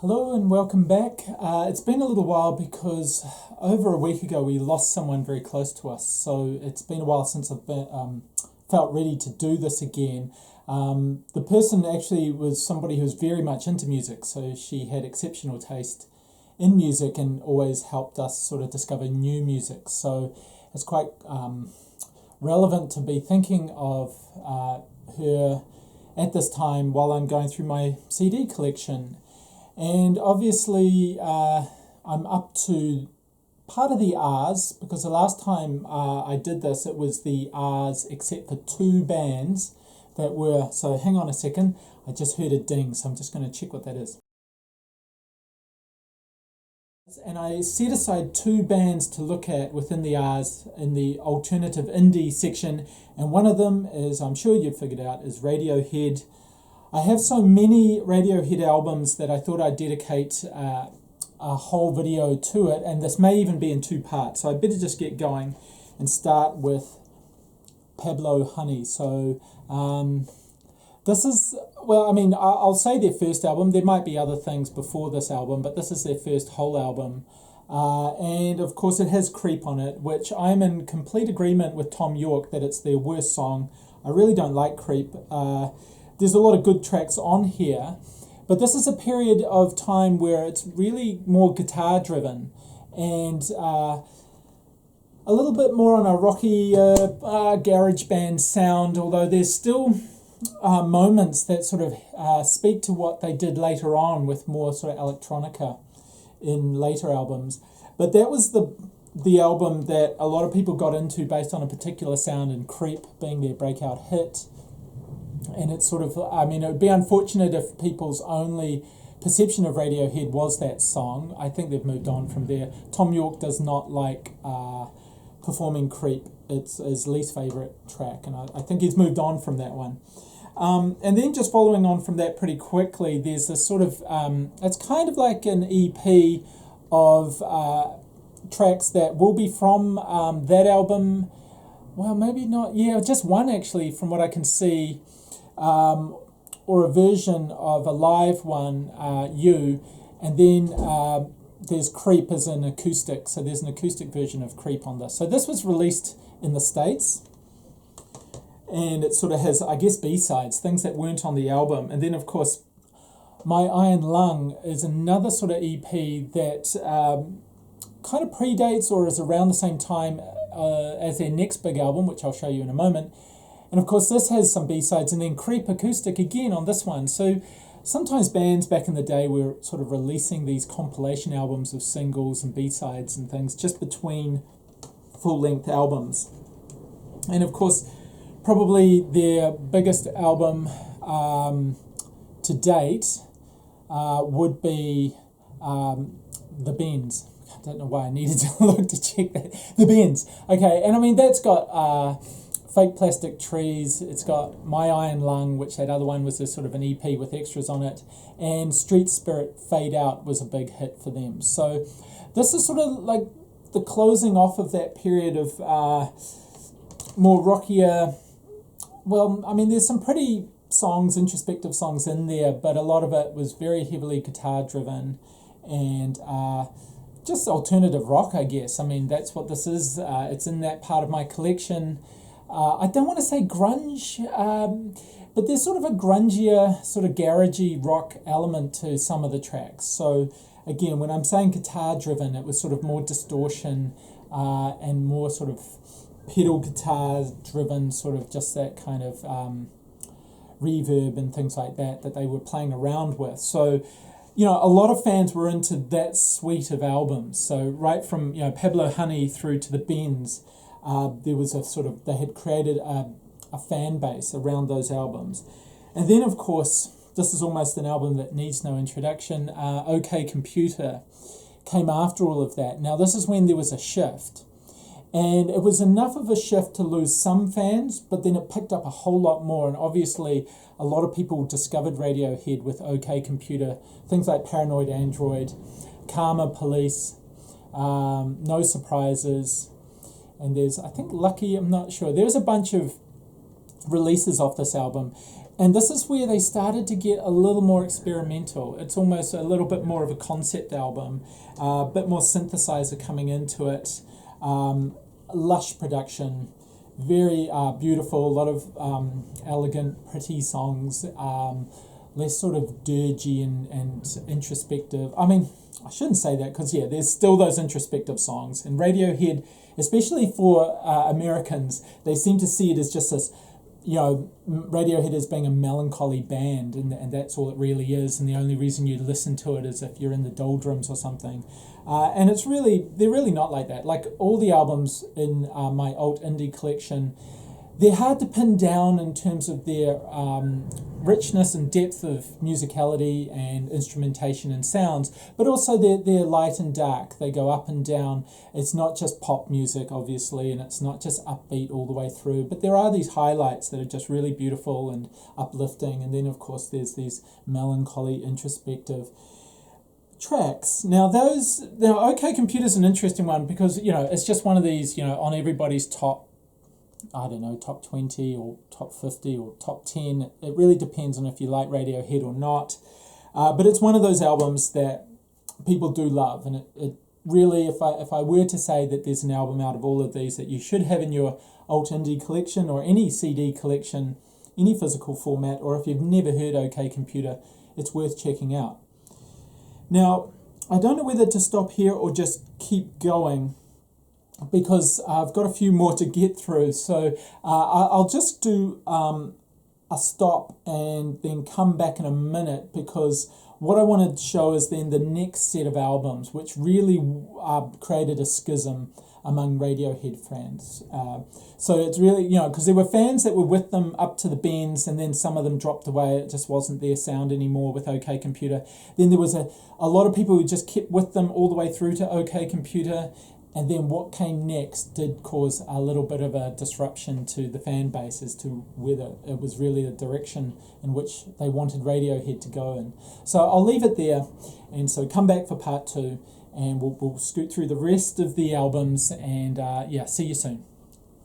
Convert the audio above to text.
Hello and welcome back. It's been a little while because over a week ago we lost someone very close to us, so it's been a while since I've felt ready to do this again. The person actually was somebody who was very much into music, so she had exceptional taste in music and always helped us sort of discover new music. So it's quite relevant to be thinking of her at this time while I'm going through my CD collection. And obviously, I'm up to part of the R's, because the last time I did this, it was the R's except for two bands that were, so hang on a second, I just heard a ding, so I'm just going to check what that is. And I set aside two bands to look at within the R's in the alternative indie section, and one of them is, I'm sure you've figured out, is Radiohead. I have so many Radiohead albums that I thought I'd dedicate a whole video to it, and this may even be in two parts, so I better just get going and start with Pablo Honey. So this is, well, I mean, I'll say their first album. There might be other things before this album, but this is their first whole album. And of course it has Creep on it, which I'm in complete agreement with Tom York that it's their worst song. I really don't like Creep. There's a lot of good tracks on here, but this is a period of time where it's really more guitar driven and a little bit more on a rocky garage band sound, although there's still moments that sort of speak to what they did later on with more sort of electronica in later albums. But that was the album that a lot of people got into based on a particular sound, and Creep being their breakout hit. And it's sort of, I mean, it would be unfortunate if people's only perception of Radiohead was that song. I think they've moved on from there. Tom York does not like performing Creep. It's his least favourite track, and I think he's moved on from that one. And then just following on from that pretty quickly, there's this sort of, it's kind of like an EP of tracks that will be from that album. Well, maybe not, yeah, just one actually from what I can see. Or a version of a live one, You, and then there's Creep as an acoustic, so there's an acoustic version of Creep on this. So this was released in the States, and it sort of has, I guess, B-sides, things that weren't on the album. And then, of course, My Iron Lung is another sort of EP that kind of predates or is around the same time as their next big album, which I'll show you in a moment. And of course this has some B-sides, and then Creep acoustic again on this one. So sometimes bands back in the day were sort of releasing these compilation albums of singles and B-sides and things just between full-length albums. And of course probably their biggest album to date would be The Bends. I don't know why I needed to look to check that. The Bends. Okay, and I mean that's got Fake Plastic Trees, it's got My Iron Lung, which that other one was a sort of an EP with extras on it, and Street Spirit Fade Out was a big hit for them. So this is sort of like the closing off of that period of more rockier, well, I mean there's some pretty songs, introspective songs in there, but a lot of it was very heavily guitar driven and just alternative rock, I guess. I mean that's what this is. It's in that part of my collection. I don't want to say grunge, but there's sort of a grungier, sort of garagey rock element to some of the tracks. So again, when I'm saying guitar driven, it was sort of more distortion and more sort of pedal guitar driven, sort of just that kind of reverb and things like that they were playing around with. So, you know, a lot of fans were into that suite of albums. So right from, you know, Pablo Honey through to the Bends, there was a sort of, they had created a fan base around those albums. And then, of course, this is almost an album that needs no introduction. OK Computer came after all of that. Now, this is when there was a shift. And it was enough of a shift to lose some fans, but then it picked up a whole lot more. And obviously, a lot of people discovered Radiohead with OK Computer. Things like Paranoid Android, Karma Police, No Surprises. And there's, I think, Lucky, I'm not sure. There's a bunch of releases off this album. And this is where they started to get a little more experimental. It's almost a little bit more of a concept album, a bit more synthesizer coming into it, lush production, very beautiful, a lot of elegant, pretty songs, less sort of dirgy and introspective. I mean, I shouldn't say that because, yeah, there's still those introspective songs. And Radiohead, especially for Americans, they seem to see it as just this, Radiohead as being a melancholy band, and that's all it really is, and the only reason you listen to it is if you're in the doldrums or something. And they're really not like that. Like all the albums in my alt indie collection, they're hard to pin down in terms of their richness and depth of musicality and instrumentation and sounds, but also they're light and dark. They go up and down. It's not just pop music, obviously, and it's not just upbeat all the way through, but there are these highlights that are just really beautiful and uplifting, and then, of course, there's these melancholy, introspective tracks. Now, OK Computer's an interesting one because, it's just one of these, on everybody's top 20 or top 50 or top 10. It really depends on if you like Radiohead or not. But it's one of those albums that people do love. And it really, if I were to say that there's an album out of all of these that you should have in your alt indie collection or any CD collection, any physical format, or if you've never heard OK Computer, it's worth checking out. Now, I don't know whether to stop here or just keep going, because I've got a few more to get through. So I'll just do a stop and then come back in a minute, because what I want to show is then the next set of albums, which really created a schism among Radiohead fans. So it's really, because there were fans that were with them up to the bends, and then some of them dropped away. It just wasn't their sound anymore with OK Computer. Then there was a lot of people who just kept with them all the way through to OK Computer. And then what came next did cause a little bit of a disruption to the fan base as to whether it was really the direction in which they wanted Radiohead to go in. So I'll leave it there, and so come back for part 2, and we'll scoot through the rest of the albums, and see you soon.